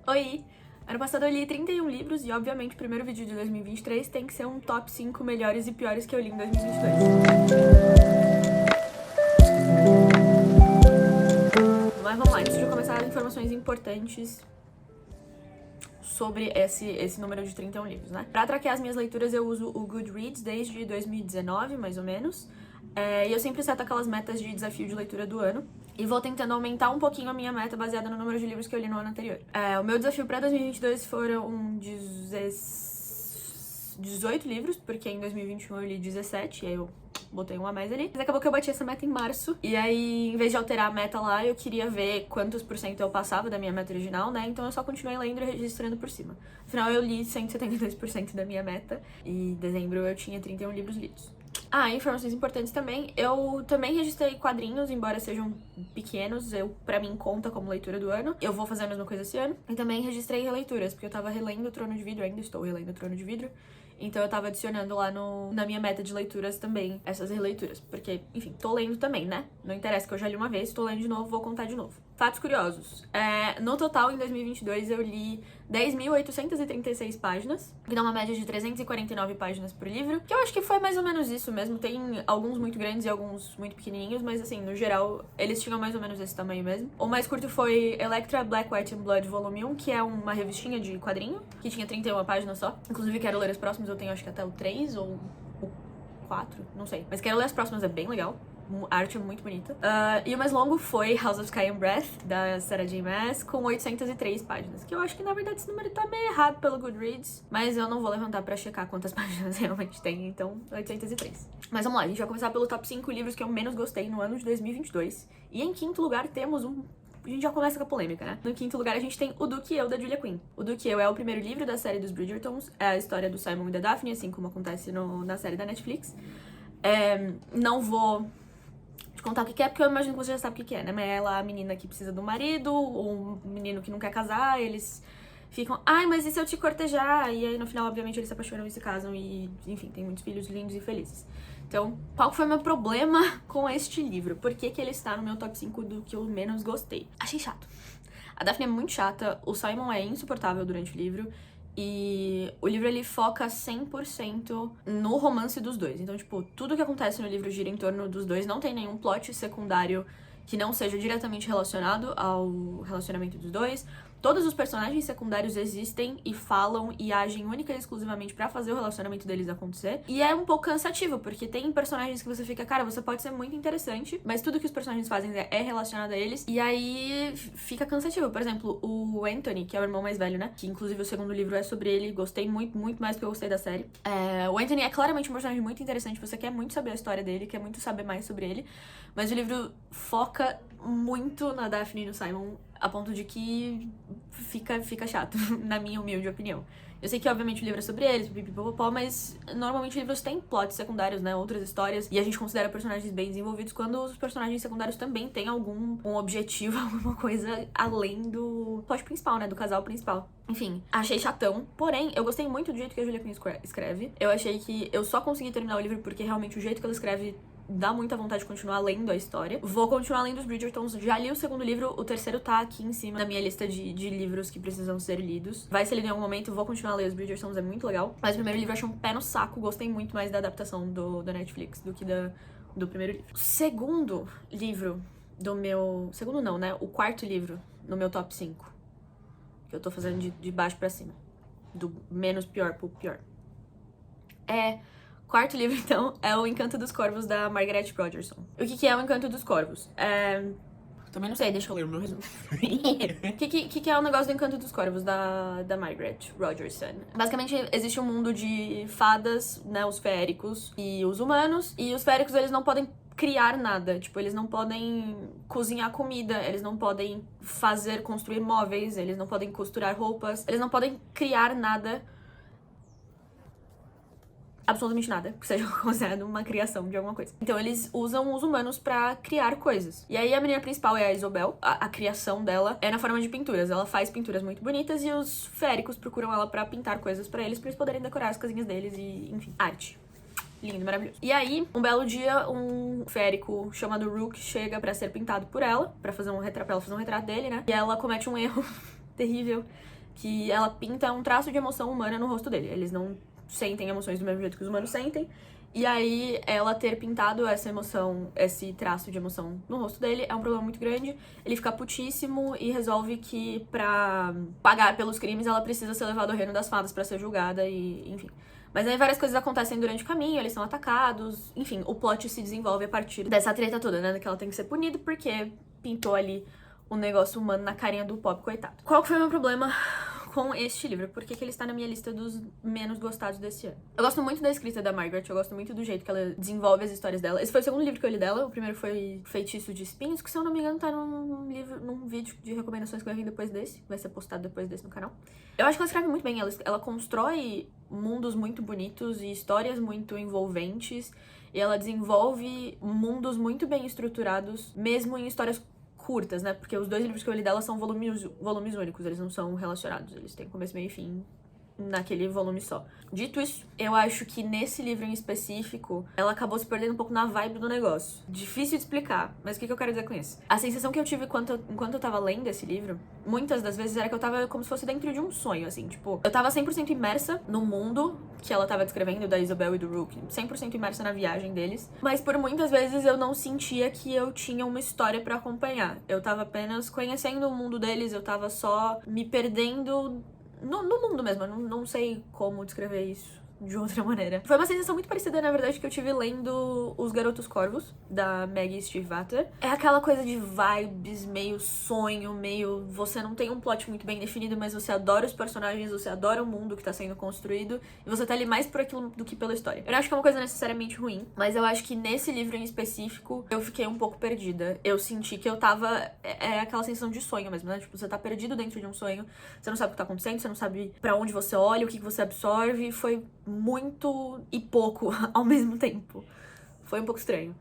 Oi! Ano passado eu li 31 livros e, obviamente, o primeiro vídeo de 2023 tem que ser um top 5 melhores e piores que eu li em 2022. Mas vamos lá, antes de eu começar, informações importantes sobre esse número de 31 livros, né? Pra traquear as minhas leituras, eu uso o Goodreads desde 2019, mais ou menos. E eu sempre seto aquelas metas de desafio de leitura do ano. E vou tentando aumentar um pouquinho a minha meta baseada no número de livros que eu li no ano anterior. O meu desafio pra 2022 foram 18 livros, porque em 2021 eu li 17, e aí eu botei um a mais ali. Mas acabou que eu bati essa meta em março. E aí, em vez de alterar a meta lá, eu queria ver quantos por cento eu passava da minha meta original, né? Então eu só continuei lendo e registrando por cima. Afinal, eu li 172% da minha meta. E em dezembro eu tinha 31 livros lidos. Informações importantes também. Eu também registrei quadrinhos, embora sejam pequenos. Pra mim, conta como leitura do ano. Eu vou fazer a mesma coisa esse ano. E também registrei releituras, porque eu tava relendo o Trono de Vidro, ainda estou relendo o Trono de Vidro. Então eu tava adicionando lá na minha meta de leituras também essas releituras. Porque, enfim, tô lendo também, né? Não interessa que eu já li uma vez, tô lendo de novo, vou contar de novo. Fatos curiosos. No total, em 2022, eu li 10.836 páginas, que dá uma média de 349 páginas por livro, que eu acho que foi mais ou menos isso mesmo. Tem alguns muito grandes e alguns muito pequenininhos, mas assim, no geral, eles tinham mais ou menos esse tamanho mesmo. O mais curto foi Electra Black, White and Blood Volume 1, que é uma revistinha de quadrinho, que tinha 31 páginas só. Inclusive, quero ler as próximas, eu tenho acho que até o 3 ou o 4, não sei. Mas quero ler as próximas, é bem legal. A arte é muito bonita. E o mais longo foi House of Sky and Breath, da Sarah J. Maas, com 803 páginas. Que eu acho que, na verdade, esse número tá meio errado pelo Goodreads. Mas eu não vou levantar pra checar quantas páginas realmente tem, então 803. Mas vamos lá, a gente vai começar pelo top 5 livros que eu menos gostei no ano de 2022. E em quinto lugar temos a gente já começa com a polêmica, né? No quinto lugar a gente tem O Duque e Eu, da Julia Quinn. O Duque e Eu é o primeiro livro da série dos Bridgertons. É a história do Simon e da Daphne, assim como acontece na série da Netflix. Não vou te contar o que é, porque eu imagino que você já sabe o que é, né? Mas ela, a menina que precisa do marido, ou um menino que não quer casar, eles ficam, mas e se eu te cortejar? E aí, no final, obviamente, eles se apaixonam e se casam e, enfim, tem muitos filhos lindos e felizes. Então, qual foi o meu problema com este livro? Por que ele está no meu top 5 do que eu menos gostei? Achei chato. A Daphne é muito chata, o Simon é insuportável durante o livro, e o livro, ele foca 100% no romance dos dois. Então, tipo, tudo que acontece no livro gira em torno dos dois. Não tem nenhum plot secundário que não seja diretamente relacionado ao relacionamento dos dois. Todos os personagens secundários existem e falam e agem única e exclusivamente pra fazer o relacionamento deles acontecer. E é um pouco cansativo, porque tem personagens que você fica, cara, você pode ser muito interessante, mas tudo que os personagens fazem é relacionado a eles. E aí fica cansativo. Por exemplo, o Anthony, que é o irmão mais velho, né? Que inclusive o segundo livro é sobre ele. Gostei muito, muito mais do que eu gostei da série. O Anthony é claramente um personagem muito interessante. Você quer muito saber a história dele, quer muito saber mais sobre ele. Mas o livro foca muito na Daphne e no Simon, a ponto de que fica chato, na minha humilde opinião. Eu sei que, obviamente, o livro é sobre eles, pipipopopó, mas normalmente livros têm plots secundários, né? Outras histórias, e a gente considera personagens bem desenvolvidos quando os personagens secundários também têm um objetivo, alguma coisa além do plot principal, né? Do casal principal. Enfim, achei chatão, porém, eu gostei muito do jeito que a Julia Quinn escreve. Eu achei que eu só consegui terminar o livro porque realmente o jeito que ela escreve dá muita vontade de continuar lendo a história. Vou continuar lendo os Bridgertons. Já li o segundo livro, o terceiro tá aqui em cima na minha lista de livros que precisam ser lidos. Vai ser lido em algum momento, vou continuar a ler os Bridgertons, é muito legal. Mas o primeiro livro eu achei um pé no saco, gostei muito mais da adaptação da Netflix do que do primeiro livro. O segundo livro do meu... Segundo não, né? O quarto livro no meu top 5. Que eu tô fazendo de baixo pra cima. Do menos pior pro pior. Quarto livro, então, é O Encanto dos Corvos, da Margaret Rogerson. O que é O Encanto dos Corvos? Também não sei, deixa eu ler o meu resumo. O que é o negócio do Encanto dos Corvos, da Margaret Rogerson? Basicamente, existe um mundo de fadas, né, os feéricos e os humanos. E os feéricos, eles não podem criar nada. Tipo, eles não podem cozinhar comida, eles não podem construir móveis, eles não podem costurar roupas, eles não podem criar nada, absolutamente nada que seja considerado uma criação de alguma coisa. Então eles usam os humanos pra criar coisas. E aí a menina principal é a Isobel. A criação dela é na forma de pinturas. Ela faz pinturas muito bonitas e os féricos procuram ela pra pintar coisas pra eles poderem decorar as casinhas deles e, enfim, arte. Lindo, maravilhoso. E aí, um belo dia, um férico chamado Rook chega pra ser pintado por ela, pra ela fazer um retrato dele, né? E ela comete um erro terrível que ela pinta um traço de emoção humana no rosto dele. Eles não sentem emoções do mesmo jeito que os humanos sentem. E aí, ela ter pintado essa emoção, esse traço de emoção no rosto dele é um problema muito grande. Ele fica putíssimo e resolve que pra pagar pelos crimes ela precisa ser levada ao reino das fadas pra ser julgada e enfim. Mas aí várias coisas acontecem durante o caminho, eles são atacados, enfim, o plot se desenvolve a partir dessa treta toda, né? Que ela tem que ser punida porque pintou ali um negócio humano na carinha do pobre coitado. Qual que foi o meu problema com este livro? Por que ele está na minha lista dos menos gostados desse ano? Eu gosto muito da escrita da Margaret, eu gosto muito do jeito que ela desenvolve as histórias dela. Esse foi o segundo livro que eu li dela, o primeiro foi Feitiço de Espinhos, que se eu não me engano tá num vídeo de recomendações que vai vir depois desse, vai ser postado depois desse no canal. Eu acho que ela escreve muito bem, ela constrói mundos muito bonitos e histórias muito envolventes, e ela desenvolve mundos muito bem estruturados, mesmo em histórias curtas, né? Porque os 2 livros que eu li dela são volumes únicos, eles não são relacionados, eles têm começo, meio e fim naquele volume só. Dito isso, eu acho que nesse livro em específico, ela acabou se perdendo um pouco na vibe do negócio. Difícil de explicar, mas o que eu quero dizer com isso? A sensação que eu tive enquanto eu tava lendo esse livro, muitas das vezes era que eu tava como se fosse dentro de um sonho, assim, tipo, eu tava 100% imersa no mundo que ela tava descrevendo, da Isabel e do Rook, 100% imersa na viagem deles, mas por muitas vezes eu não sentia que eu tinha uma história pra acompanhar. Eu tava apenas conhecendo o mundo deles, eu tava só me perdendo no mundo mesmo, eu não sei como descrever isso de outra maneira. Foi uma sensação muito parecida, na verdade, que eu tive lendo Os Garotos Corvos, da Maggie Stiefvater. É aquela coisa de vibes, meio sonho, meio... Você não tem um plot muito bem definido, mas você adora os personagens, você adora o mundo que tá sendo construído, e você tá ali mais por aquilo do que pela história. Eu não acho que é uma coisa necessariamente ruim, mas eu acho que nesse livro em específico, eu fiquei um pouco perdida. Eu senti que eu tava... É aquela sensação de sonho mesmo, né? Tipo, você tá perdido dentro de um sonho, você não sabe o que tá acontecendo, você não sabe pra onde você olha, o que você absorve. Foi muito e pouco ao mesmo tempo. Foi um pouco estranho.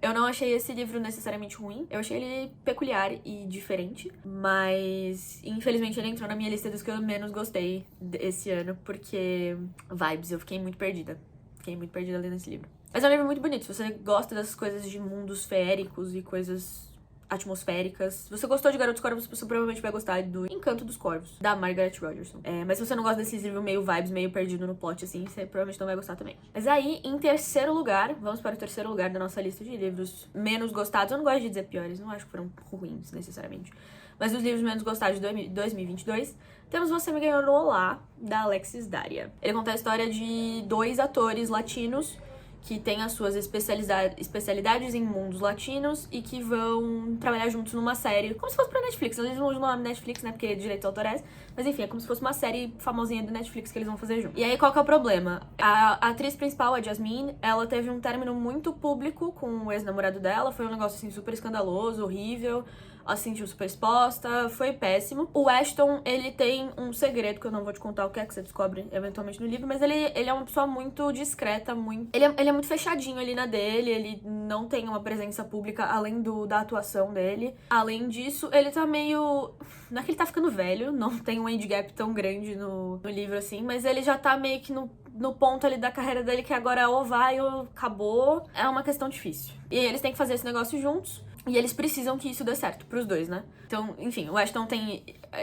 Eu não achei esse livro necessariamente ruim. Eu achei ele peculiar e diferente. Mas, infelizmente, ele entrou na minha lista dos que eu menos gostei esse ano. Porque vibes, eu fiquei muito perdida. Fiquei muito perdida lendo esse livro. Mas é um livro muito bonito. Se você gosta dessas coisas de mundos feéricos e coisas atmosféricas. Se você gostou de Garotos Corvos, você provavelmente vai gostar do Encanto dos Corvos, da Margaret Rogerson. Mas se você não gosta desses livros meio vibes, meio perdido no plot, assim, você provavelmente não vai gostar também. Mas aí, em terceiro lugar, vamos para o terceiro lugar da nossa lista de livros menos gostados. Eu não gosto de dizer piores, não acho que foram ruins, necessariamente. Mas os livros menos gostados de 2022, temos Você Me Ganhou no Olá, da Alexis Daria. Ele conta a história de 2 atores latinos que têm as suas especialidades em mundos latinos e que vão trabalhar juntos numa série, como se fosse pra Netflix. Eles não usam o nome Netflix, né, porque é direitos autorais, mas enfim, é como se fosse uma série famosinha do Netflix que eles vão fazer junto. E aí, qual que é o problema? A atriz principal, a Jasmine, ela teve um término muito público com o ex-namorado dela, foi um negócio, assim, super escandaloso, horrível. Ela se sentiu super exposta, foi péssimo. O Ashton, ele tem um segredo, que eu não vou te contar o que é que você descobre eventualmente no livro, mas ele é uma pessoa muito discreta, ele é muito fechadinho ali na dele, ele não tem uma presença pública além da atuação dele. Além disso, ele tá meio... Não é que ele tá ficando velho, não tem um age gap tão grande no livro assim, mas ele já tá meio que no ponto ali da carreira dele que agora ou vai ou acabou. É uma questão difícil. E eles têm que fazer esse negócio juntos. E eles precisam que isso dê certo pros dois, né? Então, enfim, o Ashton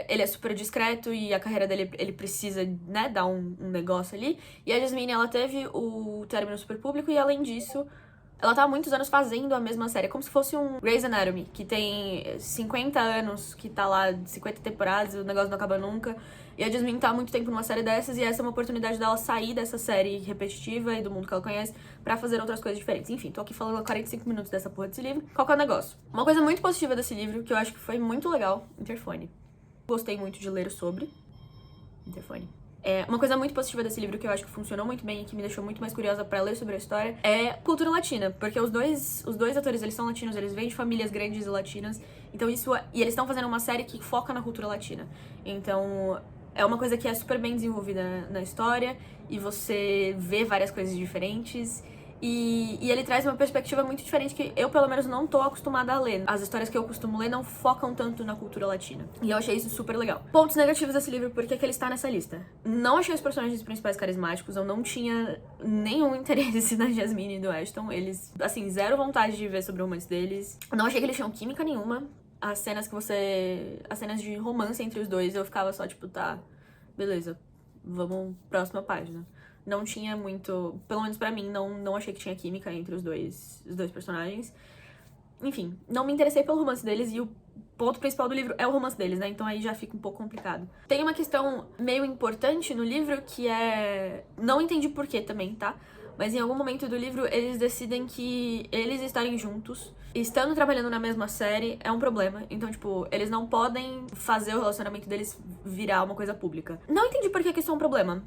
ele é super discreto e a carreira dele, ele precisa, né, dar um negócio ali. E a Jasmine, ela teve o término super público e, além disso, ela tá há muitos anos fazendo a mesma série. Como se fosse um Grey's Anatomy, que tem 50 anos, que tá lá 50 temporadas e o negócio não acaba nunca. E a Jasmine tá há muito tempo numa série dessas e essa é uma oportunidade dela sair dessa série repetitiva e do mundo que ela conhece pra fazer outras coisas diferentes. Enfim, tô aqui falando há 45 minutos dessa porra desse livro. Qual que é o negócio? Uma coisa muito positiva desse livro, que eu acho que foi muito legal, Interfone. Gostei muito de ler sobre Interfone. Uma coisa muito positiva desse livro que eu acho que funcionou muito bem e que me deixou muito mais curiosa pra ler sobre a história é cultura latina, porque os dois atores, eles são latinos, eles vêm de famílias grandes e latinas, então e eles estão fazendo uma série que foca na cultura latina. Então, é uma coisa que é super bem desenvolvida na história e você vê várias coisas diferentes. E ele traz uma perspectiva muito diferente que eu, pelo menos, não tô acostumada a ler. As histórias que eu costumo ler não focam tanto na cultura latina. E eu achei isso super legal. Pontos negativos desse livro, por que ele está nessa lista? Não achei os personagens principais carismáticos, eu não tinha nenhum interesse na Jasmine e do Ashton. Eles, assim, zero vontade de ver sobre o romance deles. Não achei que eles tinham química nenhuma. As cenas que você... As cenas de romance entre os dois, eu ficava só, tipo, tá, beleza, vamos próxima página. Não tinha muito... Pelo menos pra mim, não achei que tinha química entre os dois personagens. Enfim, não me interessei pelo romance deles e o ponto principal do livro é o romance deles, né? Então aí já fica um pouco complicado. Tem uma questão meio importante no livro que é... Não entendi por quê também, tá? Mas em algum momento do livro eles decidem que eles estarem juntos, estando trabalhando na mesma série, é um problema. Então, tipo, eles não podem fazer o relacionamento deles virar uma coisa pública. Não entendi por que isso é um problema.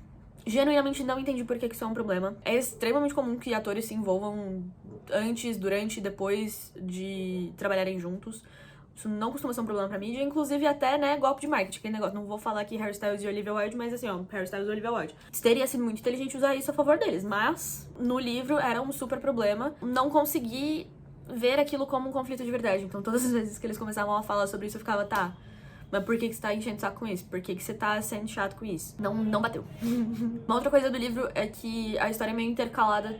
Genuinamente não entendi por que isso é um problema. É extremamente comum que atores se envolvam antes, durante e depois de trabalharem juntos. Isso não costuma ser um problema pra mídia, inclusive até, né, golpe de marketing, aquele negócio. Não vou falar aqui Harry Styles e Olivia Wilde, mas assim, ó, Harry Styles e Olivia Wilde. Teria sido muito inteligente usar isso a favor deles, mas no livro era um super problema. Não consegui ver aquilo como um conflito de verdade. Então todas as vezes que eles começavam a falar sobre isso, eu ficava, tá... Mas por que você tá enchendo o saco com isso? Por que você tá sendo chato com isso? Não bateu. Uma outra coisa do livro é que a história é meio intercalada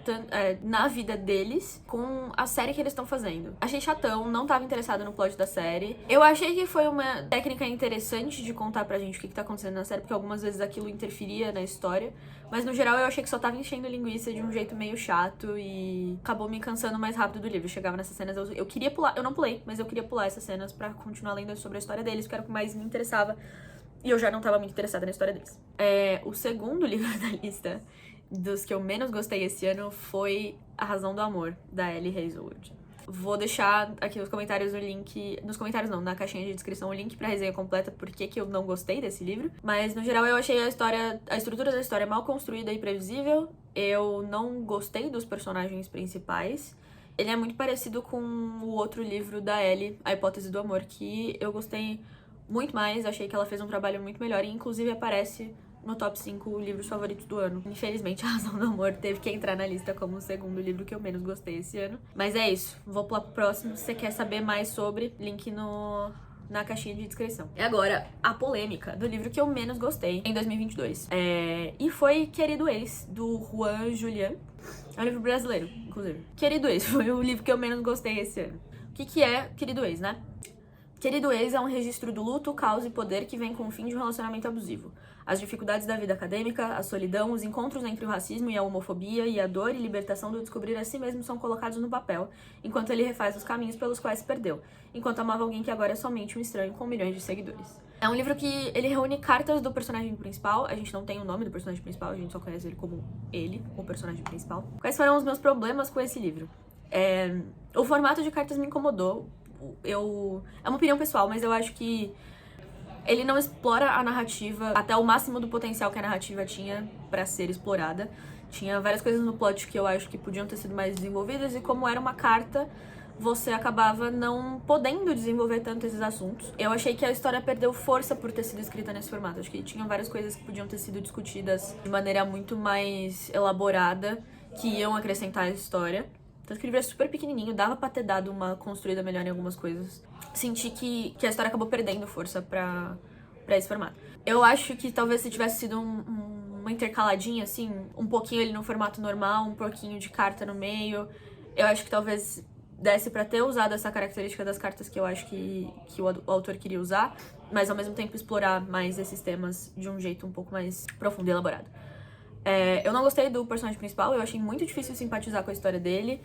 na vida deles com a série que eles estão fazendo. Achei chatão, não tava interessada no plot da série. Eu achei que foi uma técnica interessante de contar pra gente o que tá acontecendo na série, porque algumas vezes aquilo interferia na história. Mas no geral eu achei que só tava enchendo linguiça de um jeito meio chato e acabou me cansando mais rápido do livro. Eu chegava nessas cenas, eu queria pular, eu não pulei, mas eu queria pular essas cenas pra continuar lendo sobre a história deles, que era o que mais me interessava. E eu já não tava muito interessada na história deles. O segundo livro da lista dos que eu menos gostei esse ano foi A Razão do Amor, da Ellie Hazelwood. Vou deixar aqui nos comentários o link... Nos comentários não, na caixinha de descrição o link pra resenha completa porque que eu não gostei desse livro. Mas, no geral, eu achei a estrutura da história mal construída e previsível. Eu não gostei dos personagens principais. Ele é muito parecido com o outro livro da Ellie, A Hipótese do Amor, que eu gostei muito mais. Achei que ela fez um trabalho muito melhor e, inclusive, aparece no top 5 livros favoritos do ano. Infelizmente, A Razão do Amor teve que entrar na lista como o segundo livro que eu menos gostei esse ano. Mas é isso. Vou pular pro próximo. Se você quer saber mais sobre, link na caixinha de descrição. E agora, a polêmica do livro que eu menos gostei em 2022. E foi Querido Ex, do Juan Julián. É um livro brasileiro, inclusive. Querido Ex foi o livro que eu menos gostei esse ano. O que é Querido Ex, né? Querido Ex é um registro do luto, caos e poder que vem com o fim de um relacionamento abusivo. As dificuldades da vida acadêmica, a solidão, os encontros entre o racismo e a homofobia e a dor e libertação do descobrir a si mesmo são colocados no papel, enquanto ele refaz os caminhos pelos quais se perdeu, enquanto amava alguém que agora é somente um estranho com milhões de seguidores. É um livro que ele reúne cartas do personagem principal, a gente não tem o nome do personagem principal, a gente só conhece ele como ele, o personagem principal. Quais foram os meus problemas com esse livro? O formato de cartas me incomodou. É uma opinião pessoal, mas eu acho que ele não explora a narrativa até o máximo do potencial que a narrativa tinha pra ser explorada. Tinha várias coisas no plot que eu acho que podiam ter sido mais desenvolvidas, e como era uma carta, você acabava não podendo desenvolver tanto esses assuntos. Eu achei que a história perdeu força por ter sido escrita nesse formato. Acho que tinham várias coisas que podiam ter sido discutidas de maneira muito mais elaborada, que iam acrescentar a história. Tanto que o livro é super pequenininho, dava pra ter dado uma construída melhor em algumas coisas. Senti que a história acabou perdendo força pra esse formato. Eu acho que talvez se tivesse sido uma intercaladinha, assim, um pouquinho ali no formato normal, um pouquinho de carta no meio, eu acho que talvez desse pra ter usado essa característica das cartas que eu acho que o autor queria usar, mas ao mesmo tempo explorar mais esses temas de um jeito um pouco mais profundo e elaborado. Eu não gostei do personagem principal, eu achei muito difícil simpatizar com a história dele.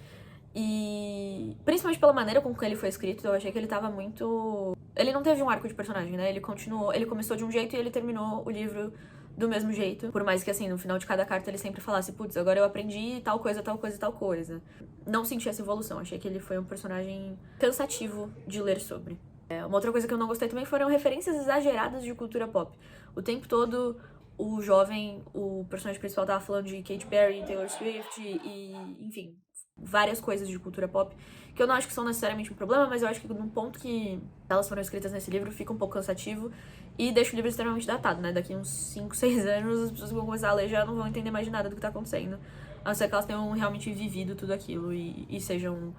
E principalmente pela maneira com que ele foi escrito, eu achei que ele tava muito... Ele não teve um arco de personagem, né? Ele começou de um jeito e ele terminou o livro do mesmo jeito. Por mais que, assim, no final de cada carta ele sempre falasse, putz, agora eu aprendi tal coisa, tal coisa, tal coisa. Não senti essa evolução, achei que ele foi um personagem cansativo de ler sobre. Uma outra coisa que eu não gostei também foram referências exageradas de cultura pop. O tempo todo, o personagem principal tava falando de Katy Perry, Taylor Swift e, enfim, várias coisas de cultura pop, que eu não acho que são necessariamente um problema, mas eu acho que num ponto que elas foram escritas nesse livro fica um pouco cansativo e deixa o livro extremamente datado, né? Daqui uns 5, 6 anos as pessoas que vão começar a ler já não vão entender mais de nada do que tá acontecendo, a não ser que elas tenham realmente vivido tudo aquilo e sejam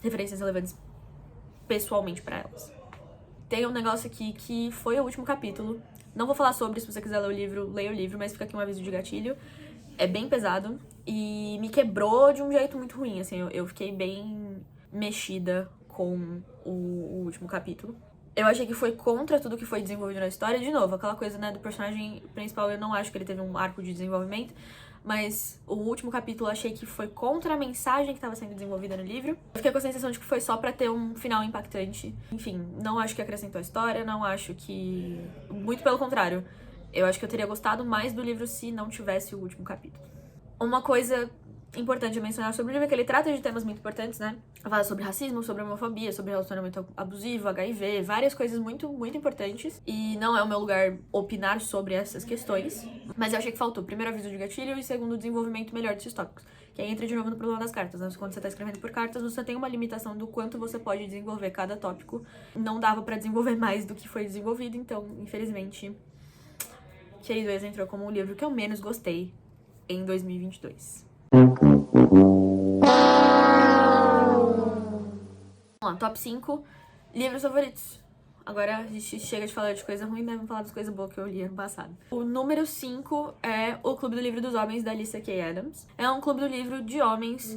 referências relevantes pessoalmente pra elas. Tem um negócio aqui que foi o último capítulo, não vou falar sobre, se você quiser ler o livro, leia o livro, mas fica aqui um aviso de gatilho. É bem pesado e me quebrou de um jeito muito ruim, assim, eu fiquei bem mexida com o último capítulo. Eu achei que foi contra tudo que foi desenvolvido na história. De novo, aquela coisa, né, do personagem principal, eu não acho que ele teve um arco de desenvolvimento, mas o último capítulo eu achei que foi contra a mensagem que estava sendo desenvolvida no livro. Eu fiquei com a sensação de que foi só pra ter um final impactante. Enfim, não acho que acrescentou a história, não acho que... Muito pelo contrário. Eu acho que eu teria gostado mais do livro se não tivesse o último capítulo. Uma coisa importante a mencionar sobre o livro é que ele trata de temas muito importantes, né? Fala sobre racismo, sobre homofobia, sobre relacionamento abusivo, HIV, várias coisas muito, muito importantes. E não é o meu lugar opinar sobre essas questões, mas eu achei que faltou, primeiro, aviso de gatilho e segundo, desenvolvimento melhor desses tópicos. Que aí entra de novo no problema das cartas, né? Quando você tá escrevendo por cartas, você tem uma limitação do quanto você pode desenvolver cada tópico. Não dava pra desenvolver mais do que foi desenvolvido, então, infelizmente, Querido Ex entrou como o livro que eu menos gostei em 2022. Vamos lá, top 5 livros favoritos. Agora a gente chega de falar de coisa ruim, né? Vamos falar das coisas boas que eu li ano passado. O número 5 é o Clube do Livro dos Homens, da Alicia K. Adams. É um clube do livro de homens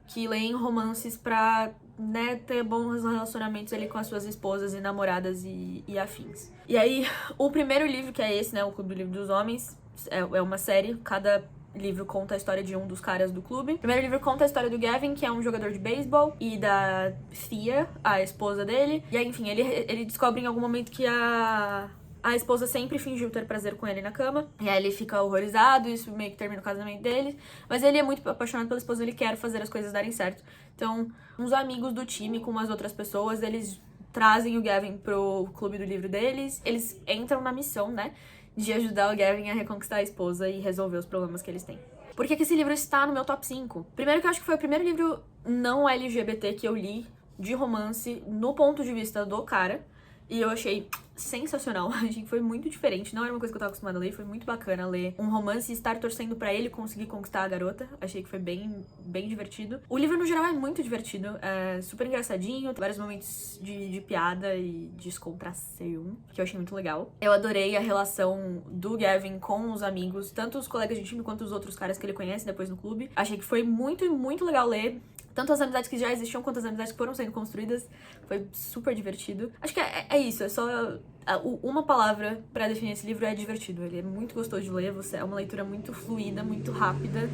que leem romances pra, né, ter bons relacionamentos ali com as suas esposas e namoradas e afins. E aí, o primeiro livro, que é esse, né, o Clube do Livro dos Homens, é uma série, cada livro conta a história de um dos caras do clube. O primeiro livro conta a história do Gavin, que é um jogador de beisebol, e da Thea, a esposa dele. E aí, enfim, ele descobre em algum momento que a esposa sempre fingiu ter prazer com ele na cama. E aí ele fica horrorizado, isso meio que termina o casamento dele. Mas ele é muito apaixonado pela esposa, ele quer fazer as coisas darem certo. Então, uns amigos do time com umas outras pessoas, eles trazem o Gavin pro clube do livro deles. Eles entram na missão, né, de ajudar o Gavin a reconquistar a esposa e resolver os problemas que eles têm. Por que esse livro está no meu top 5? Primeiro que eu acho que foi o primeiro livro não LGBT que eu li de romance no ponto de vista do cara. E eu achei sensacional, achei que foi muito diferente, não era uma coisa que eu tava acostumada a ler, foi muito bacana ler um romance e estar torcendo pra ele conseguir conquistar a garota, achei que foi bem, bem divertido. O livro no geral é muito divertido, é super engraçadinho, tem vários momentos de piada e descontração, que eu achei muito legal. Eu adorei a relação do Gavin com os amigos, tanto os colegas de time quanto os outros caras que ele conhece depois no clube. Achei que foi muito, muito legal ler. Tanto as amizades que já existiam, quanto as amizades que foram sendo construídas. Foi super divertido. Acho que é isso, é só... Uma palavra pra definir esse livro é divertido. Ele é muito gostoso de ler, é uma leitura muito fluida, muito rápida.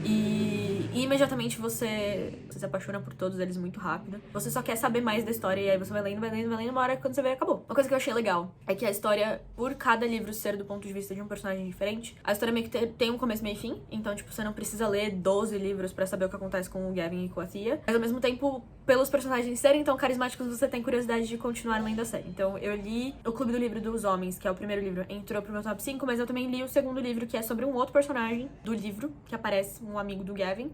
E imediatamente você se apaixona por todos eles muito rápido. Você só quer saber mais da história e aí você vai lendo, uma hora que quando você vê, acabou. Uma coisa que eu achei legal é que a história, por cada livro ser do ponto de vista de um personagem diferente, a história meio que tem um começo, meio e fim. Então, tipo, você não precisa ler 12 livros pra saber o que acontece com o Gavin e com a Thea. Mas, ao mesmo tempo, pelos personagens serem tão carismáticos, você tem curiosidade de continuar lendo a série. Então, eu li O Clube do Livro dos Homens, que é o primeiro livro, entrou pro meu top 5, mas eu também li o segundo livro, que é sobre um outro personagem do livro, que aparece, um amigo do Gavin.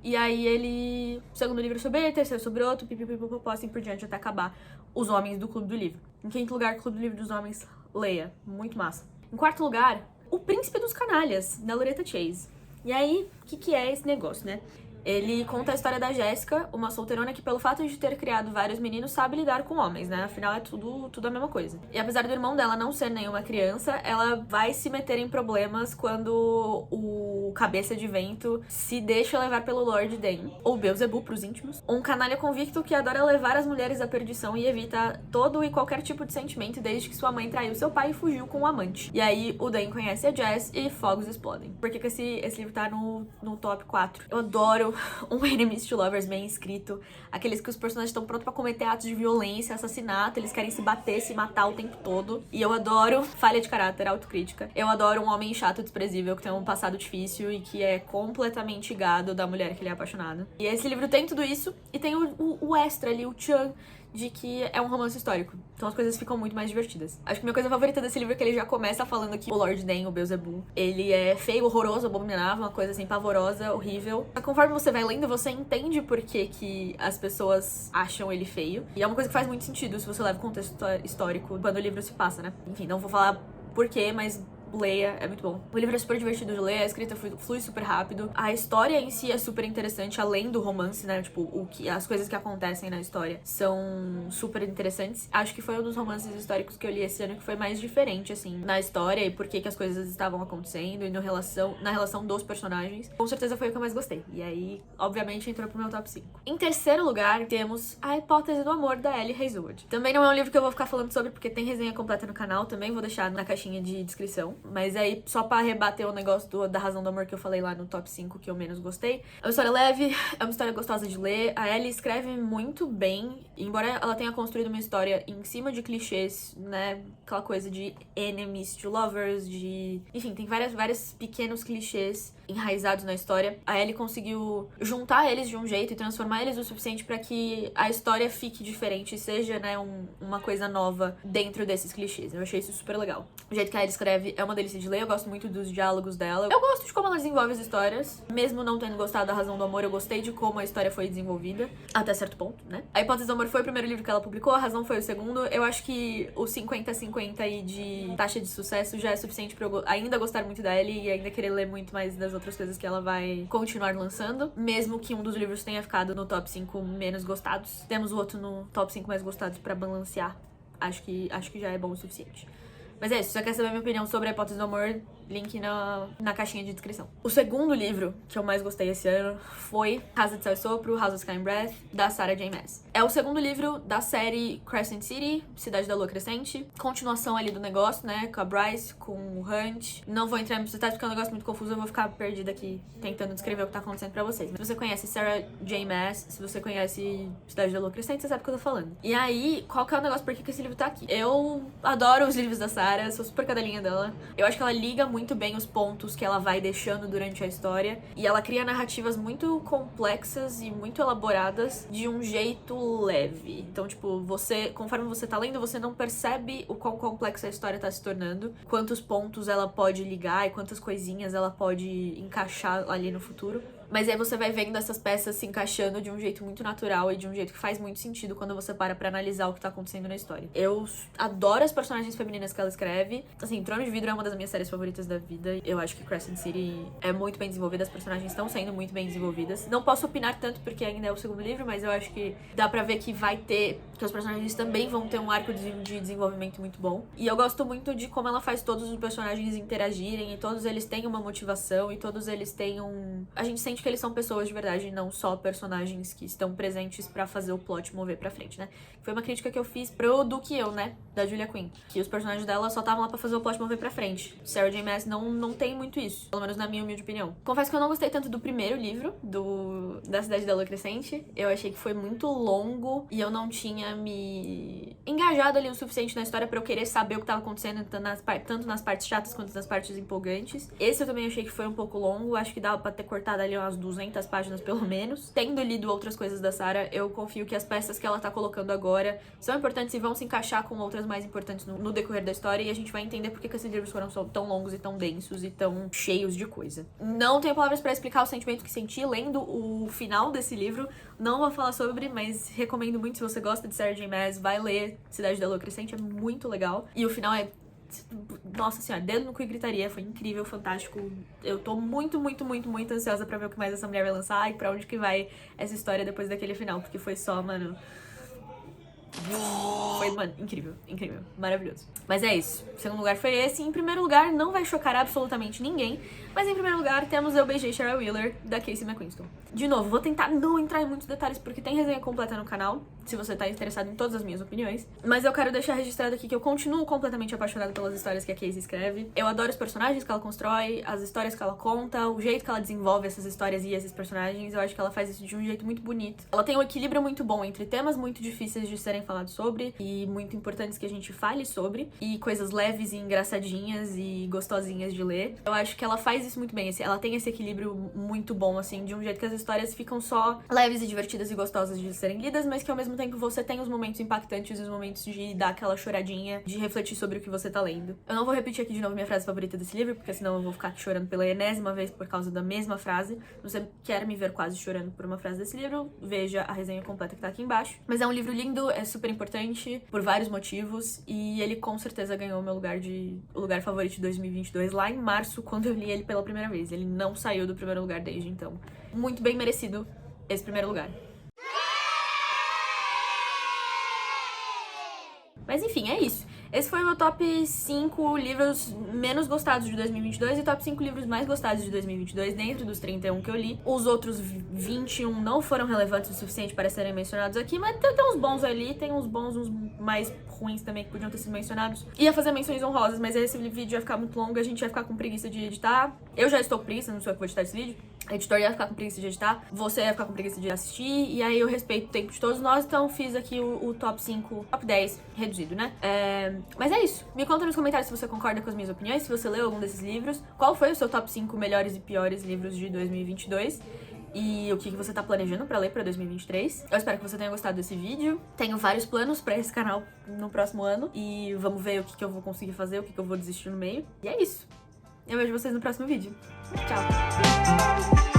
E aí ele... O segundo livro sobre ele, o terceiro sobre outro, pipipipopopó, assim por diante, até acabar Os Homens do Clube do Livro. Em quinto lugar, Clube do Livro dos Homens, leia. Muito massa. Em quarto lugar, O Príncipe dos Canalhas, da Loretta Chase. E aí, o que é esse negócio, né? Ele conta a história da Jéssica, uma solteirona que, pelo fato de ter criado vários meninos, sabe lidar com homens, né? Afinal, é tudo a mesma coisa. E apesar do irmão dela não ser nenhuma criança, ela vai se meter em problemas quando o cabeça de vento se deixa levar pelo Lord Dane, ou Beelzebub pros íntimos, um canalha convicto que adora levar as mulheres à perdição e evita todo e qualquer tipo de sentimento desde que sua mãe traiu seu pai e fugiu com um amante. E aí, o Dane conhece a Jess e fogos explodem. Por que esse livro tá no top 4? Eu adoro um Enemies to Lovers bem escrito, aqueles que os personagens estão prontos pra cometer atos de violência, assassinato, eles querem se bater, se matar o tempo todo. E eu adoro falha de caráter, autocrítica. Eu adoro um homem chato, desprezível, que tem um passado difícil e que é completamente gado da mulher que ele é apaixonado. E esse livro tem tudo isso, e tem o extra ali, o tchan, de que é um romance histórico. Então as coisas ficam muito mais divertidas. Acho que a minha coisa favorita desse livro é que ele já começa falando que o Lord Dane, o Beelzebub, ele é feio, horroroso, abominável, uma coisa assim, pavorosa, horrível. Conforme você vai lendo, você entende por que as pessoas acham ele feio. E é uma coisa que faz muito sentido se você leva o contexto histórico quando o livro se passa, né? Enfim, não vou falar por quê, mas leia, é muito bom. O livro é super divertido de ler, a escrita flui super rápido. A história em si é super interessante, além do romance, né? Tipo, as coisas que acontecem na história são super interessantes. Acho que foi um dos romances históricos que eu li esse ano que foi mais diferente, assim, na história e por que as coisas estavam acontecendo e na relação dos personagens. Com certeza foi o que eu mais gostei. E aí, obviamente, entrou pro meu top 5. Em terceiro lugar, temos A Hipótese do Amor, da Ellie Hazelwood. Também não é um livro que eu vou ficar falando sobre, porque tem resenha completa no canal, também vou deixar na caixinha de descrição. Mas aí, só pra rebater o negócio da razão do amor que eu falei lá no top 5, que eu menos gostei. É uma história leve, é uma história gostosa de ler. A Ellie escreve muito bem, embora ela tenha construído uma história em cima de clichês, né? Aquela coisa de enemies to lovers, enfim, tem vários pequenos clichês enraizados na história. A Ellie conseguiu juntar eles de um jeito e transformar eles o suficiente pra que a história fique diferente e seja, né, uma coisa nova dentro desses clichês. Eu achei isso super legal. O jeito que a Ellie escreve é uma delícia de ler, eu gosto muito dos diálogos dela. Eu gosto de como ela desenvolve as histórias. Mesmo não tendo gostado da Razão do Amor, eu gostei de como a história foi desenvolvida, até certo ponto, né? A Hipótese do Amor foi o primeiro livro que ela publicou, A Razão foi o segundo. Eu acho que o 50-50 aí de taxa de sucesso já é suficiente pra eu ainda gostar muito da Ellie e ainda querer ler muito mais das outras coisas que ela vai continuar lançando, mesmo que um dos livros tenha ficado no top 5 menos gostados. Temos o outro no top 5 mais gostados pra balancear. Acho que já é bom o suficiente. Mas é isso, se você quer saber a minha opinião sobre A Hipótese do Amor, link na caixinha de descrição. O segundo livro que eu mais gostei esse ano foi Casa de Céu e Sopro, House of Sky and Breath, da Sarah J. Maas. É o segundo livro da série Crescent City, Cidade da Lua Crescente. Continuação ali do negócio, né, com a Bryce, com o Hunt. Não vou entrar em detalhes porque é um negócio muito confuso, eu vou ficar perdida aqui tentando descrever o que tá acontecendo pra vocês. Mas se você conhece Sarah J. Maas, se você conhece Cidade da Lua Crescente, você sabe o que eu tô falando. E aí, qual que é o negócio, por que esse livro tá aqui? Eu adoro os livros da Sarah, sou super cadelinha dela. Eu acho que ela liga muito bem os pontos que ela vai deixando durante a história. E ela cria narrativas muito complexas e muito elaboradas de um jeito leve. Então, tipo, conforme você tá lendo, você não percebe o quão complexa a história tá se tornando, quantos pontos ela pode ligar e quantas coisinhas ela pode encaixar ali no futuro. Mas aí você vai vendo essas peças se encaixando de um jeito muito natural e de um jeito que faz muito sentido quando você para pra analisar o que tá acontecendo na história. Eu adoro as personagens femininas que ela escreve. Assim, Trono de Vidro é uma das minhas séries favoritas da vida. Eu acho que Crescent City é muito bem desenvolvida, as personagens estão sendo muito bem desenvolvidas. Não posso opinar tanto porque ainda é o segundo livro, mas eu acho que dá pra ver que que os personagens também vão ter um arco de desenvolvimento muito bom. E eu gosto muito de como ela faz todos os personagens interagirem e todos eles têm uma motivação e todos eles têm A gente sente que eles são pessoas de verdade e não só personagens que estão presentes pra fazer o plot mover pra frente, né? Foi uma crítica que eu fiz pro Do Que Eu, né? Da Julia Quinn. Que os personagens dela só estavam lá pra fazer o plot mover pra frente. Sarah J. Maas não tem muito isso. Pelo menos na minha humilde opinião. Confesso que eu não gostei tanto do primeiro livro, da Cidade da Lua Crescente. Eu achei que foi muito longo e eu não tinha me engajado ali o suficiente na história pra eu querer saber o que tava acontecendo, tanto nas partes chatas quanto nas partes empolgantes. Esse eu também achei que foi um pouco longo. Acho que dava pra ter cortado ali umas 200 páginas pelo menos. Tendo lido outras coisas da Sarah, eu confio que as peças que ela tá colocando agora são importantes e vão se encaixar com outras mais importantes no decorrer da história, e a gente vai entender por que esses livros foram tão longos e tão densos e tão cheios de coisa. Não tenho palavras pra explicar o sentimento que senti lendo o final desse livro, não vou falar sobre, mas recomendo muito. Se você gosta de Sarah J. Maas, vai ler Cidade da Lua Crescente, é muito legal. E o final é... Nossa senhora, dedo no cu e gritaria, foi incrível, fantástico. Eu tô muito ansiosa pra ver o que mais essa mulher vai lançar e pra onde que vai essa história depois daquele final, porque foi só, mano... Foi, mano, incrível, maravilhoso. Mas é isso, o segundo lugar foi esse. Em primeiro lugar, não vai chocar absolutamente ninguém, mas em primeiro lugar temos Eu Beijei Cheryl Wheeler, da Casey McQuiston. De novo, vou tentar não entrar em muitos detalhes porque tem resenha completa no canal, se você tá interessado em todas as minhas opiniões. Mas eu quero deixar registrado aqui que eu continuo completamente apaixonada pelas histórias que a Casey escreve. Eu adoro os personagens que ela constrói, as histórias que ela conta, o jeito que ela desenvolve essas histórias e esses personagens. Eu acho que ela faz isso de um jeito muito bonito. Ela tem um equilíbrio muito bom entre temas muito difíceis de serem falados sobre e muito importantes que a gente fale sobre, e coisas leves e engraçadinhas e gostosinhas de ler. Eu acho que ela faz isso muito bem. Ela tem esse equilíbrio muito bom, assim, de um jeito que as histórias ficam só leves e divertidas e gostosas de serem lidas, mas que ao mesmo mesmo tempo você tem os momentos impactantes, os momentos de dar aquela choradinha, de refletir sobre o que você tá lendo. Eu não vou repetir aqui de novo minha frase favorita desse livro, porque senão eu vou ficar aqui chorando pela enésima vez por causa da mesma frase. Se você quer me ver quase chorando por uma frase desse livro, veja a resenha completa que tá aqui embaixo. Mas é um livro lindo, é super importante, por vários motivos, e ele com certeza ganhou o meu lugar favorito de 2022 lá em março, quando eu li ele pela primeira vez. Ele não saiu do primeiro lugar desde então. Muito bem merecido esse primeiro lugar. Mas enfim, é isso. Esse foi o meu top 5 livros menos gostados de 2022 e top 5 livros mais gostados de 2022, dentro dos 31 que eu li. Os outros 21 não foram relevantes o suficiente para serem mencionados aqui, mas tem uns bons ali, tem uns bons, uns mais ruins também que podiam ter sido mencionados. Ia fazer menções honrosas, mas esse vídeo ia ficar muito longo, a gente ia ficar com preguiça de editar. Eu já estou com preguiça, não sou eu que vou editar esse vídeo. A editora ia ficar com preguiça de editar, você ia ficar com preguiça de assistir, e aí eu respeito o tempo de todos nós, então fiz aqui o top 5, top 10 reduzido, né? Mas é isso. Me conta nos comentários se você concorda com as minhas opiniões, se você leu algum desses livros, qual foi o seu top 5 melhores e piores livros de 2022 e o que você tá planejando pra ler pra 2023. Eu espero que você tenha gostado desse vídeo. Tenho vários planos pra esse canal no próximo ano e vamos ver o que eu vou conseguir fazer, o que eu vou desistir no meio. E é isso. Eu vejo vocês no próximo vídeo. Tchau!